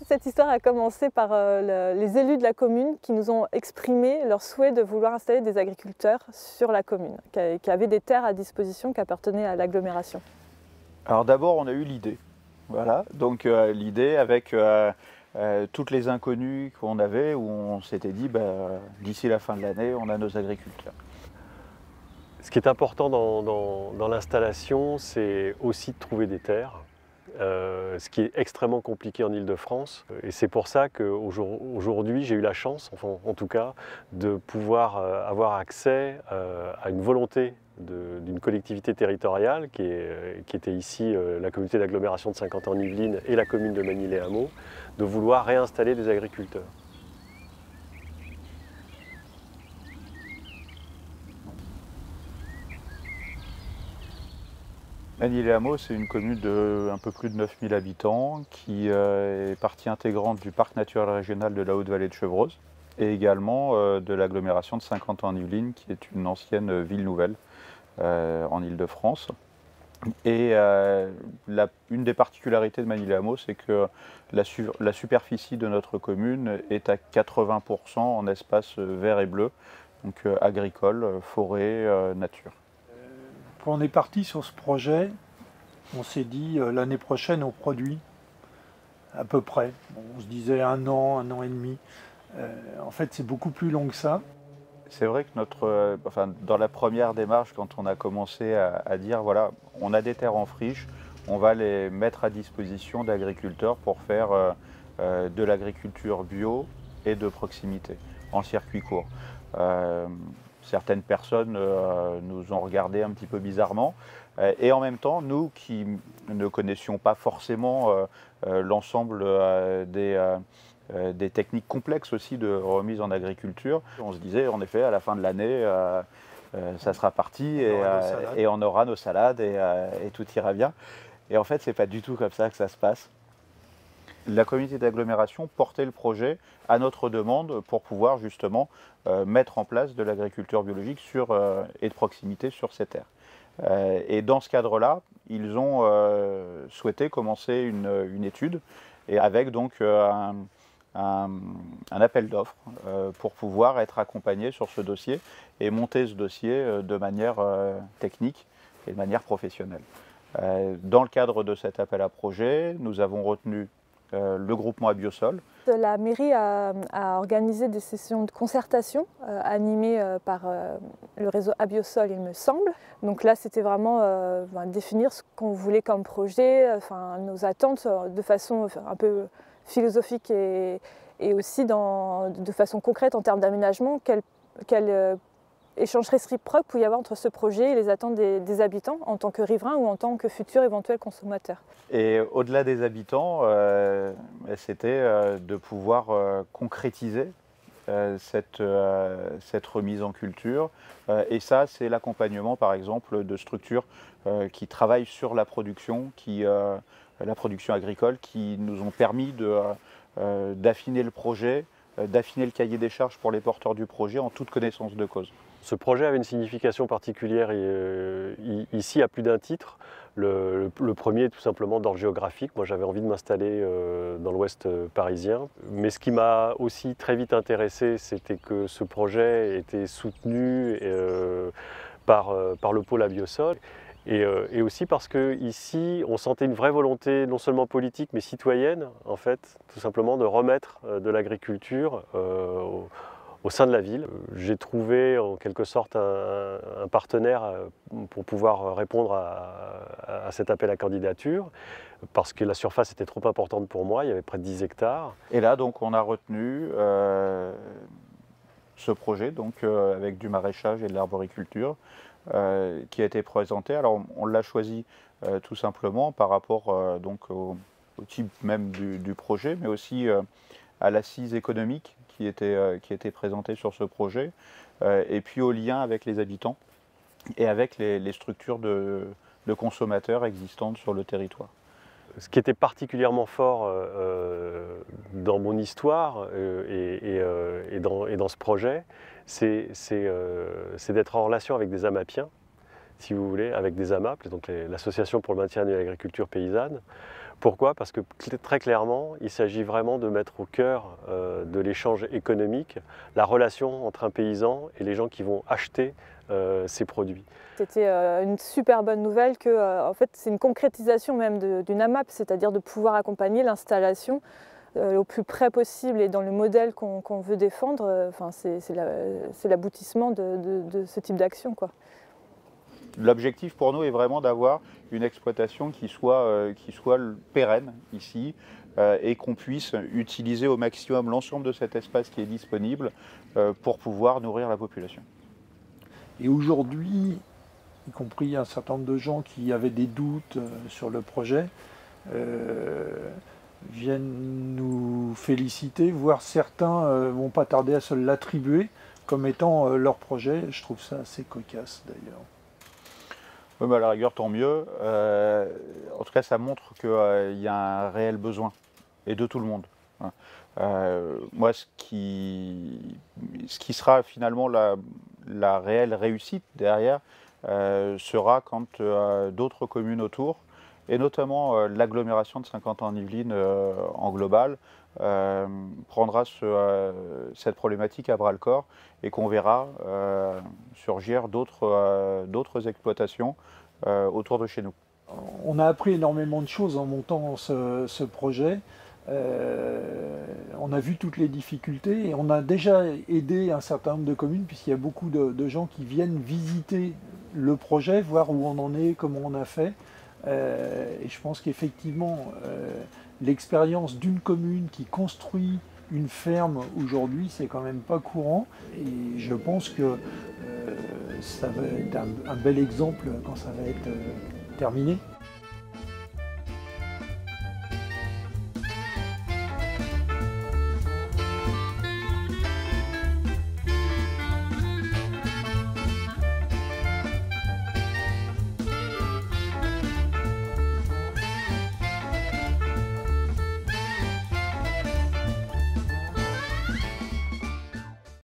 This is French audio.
Cette histoire a commencé par les élus de la commune qui nous ont exprimé leur souhait de vouloir installer des agriculteurs sur la commune, qui avaient des terres à disposition qui appartenaient à l'agglomération. Alors d'abord, on a eu l'idée. Voilà, donc l'idée avec toutes les inconnues qu'on avait, où on s'était dit, d'ici la fin de l'année, on a nos agriculteurs. Ce qui est important dans l'installation, c'est aussi de trouver des terres, ce qui est extrêmement compliqué en Île-de-France. Et c'est pour ça qu'aujourd'hui, j'ai eu la chance, enfin, en tout cas, de pouvoir avoir accès à une volonté d'une collectivité territoriale qui était ici la communauté d'agglomération de Saint-Quentin-en-Yvelines et la commune de Magny-les-Hameaux, de vouloir réinstaller des agriculteurs. Magny-les-Hameaux, c'est une commune de un peu plus de 9000 habitants qui est partie intégrante du parc naturel régional de la Haute-Vallée de Chevreuse et également de l'agglomération de Saint-Quentin-en-Yvelines qui est une ancienne ville nouvelle en Île-de-France. Et une des particularités de Magny-les-Hameaux, c'est que la superficie de notre commune est à 80% en espace vert et bleu, donc agricole, forêt, nature. Quand on est parti sur ce projet, on s'est dit l'année prochaine on produit à peu près. Bon, on se disait un an et demi. En fait, c'est beaucoup plus long que ça. C'est vrai que dans la première démarche, quand on a commencé à dire voilà, on a des terres en friche, on va les mettre à disposition d'agriculteurs pour faire de l'agriculture bio et de proximité, en circuit court. Certaines personnes nous ont regardé un petit peu bizarrement. Et en même temps, nous qui ne connaissions pas forcément l'ensemble des techniques complexes aussi de remise en agriculture, on se disait en effet à la fin de l'année, ça sera parti et on aura nos salades et tout ira bien. Et en fait, c'est pas du tout comme ça que ça se passe. La communauté d'agglomération portait le projet à notre demande pour pouvoir justement mettre en place de l'agriculture biologique et de proximité sur ces terres. Et dans ce cadre-là, ils ont souhaité commencer une étude et avec donc un appel d'offres pour pouvoir être accompagné sur ce dossier et monter ce dossier de manière technique et de manière professionnelle. Dans le cadre de cet appel à projet, nous avons retenu le groupement Abiosol. La mairie a organisé des sessions de concertation animées par le réseau Abiosol, il me semble. Donc là, c'était vraiment définir ce qu'on voulait comme projet, nos attentes de façon un peu philosophique et aussi de façon concrète en termes d'aménagement. Quel échange réciproque pouvait y avoir entre ce projet et les attentes des habitants en tant que riverains ou en tant que futurs éventuels consommateurs. Et au-delà des habitants, c'était de pouvoir concrétiser cette remise en culture. Et ça, c'est l'accompagnement, par exemple, de structures qui travaillent sur la production agricole, qui nous ont permis d'affiner le projet, d'affiner le cahier des charges pour les porteurs du projet en toute connaissance de cause. Ce projet avait une signification particulière ici à plus d'un titre. Le premier tout simplement d'ordre géographique. Moi j'avais envie de m'installer dans l'ouest parisien. Mais ce qui m'a aussi très vite intéressé, c'était que ce projet était soutenu par le pôle Abiosol. Et aussi parce qu'ici, on sentait une vraie volonté, non seulement politique, mais citoyenne, en fait, tout simplement de remettre de l'agriculture au sein de la ville. J'ai trouvé en quelque sorte un partenaire pour pouvoir répondre à cet appel à candidature, parce que la surface était trop importante pour moi, il y avait près de 10 hectares. Et là, donc, on a retenu ce projet avec du maraîchage et de l'arboriculture qui a été présenté. Alors, on l'a choisi tout simplement par rapport au type même du projet, mais aussi à l'assise économique qui était présentée sur ce projet, et puis au lien avec les habitants et avec les structures de consommateurs existantes sur le territoire. Ce qui était particulièrement fort dans mon histoire et dans ce projet, c'est d'être en relation avec des AMAPiens, si vous voulez, avec des AMAP, donc l'association pour le maintien de l'agriculture paysanne, Pourquoi? Parce que très clairement, il s'agit vraiment de mettre au cœur de l'échange économique la relation entre un paysan et les gens qui vont acheter ces produits. C'était une super bonne nouvelle que en fait, c'est une concrétisation même d'une AMAP, c'est-à-dire de pouvoir accompagner l'installation au plus près possible et dans le modèle qu'on veut défendre. Enfin, c'est l'aboutissement de ce type d'action, quoi. L'objectif pour nous est vraiment d'avoir une exploitation qui soit pérenne ici et qu'on puisse utiliser au maximum l'ensemble de cet espace qui est disponible pour pouvoir nourrir la population. Et aujourd'hui, y compris un certain nombre de gens qui avaient des doutes sur le projet, viennent nous féliciter, voire certains vont pas tarder à se l'attribuer comme étant leur projet. Je trouve ça assez cocasse d'ailleurs. Oui, à la rigueur, tant mieux. En tout cas, ça montre qu'il y a un réel besoin, et de tout le monde. Moi, ce qui sera finalement la réelle réussite derrière sera quand d'autres communes autour, et notamment l'agglomération de Saint-Quentin-en-Yvelines en global, prendra cette problématique à bras-le-corps et qu'on verra surgir d'autres exploitations autour de chez nous. On a appris énormément de choses en montant ce projet. On a vu toutes les difficultés et on a déjà aidé un certain nombre de communes puisqu'il y a beaucoup de gens qui viennent visiter le projet, voir où on en est, comment on a fait. Et je pense qu'effectivement, l'expérience d'une commune qui construit une ferme aujourd'hui, c'est quand même pas courant. Et je pense que ça va être un bel exemple quand ça va être terminé.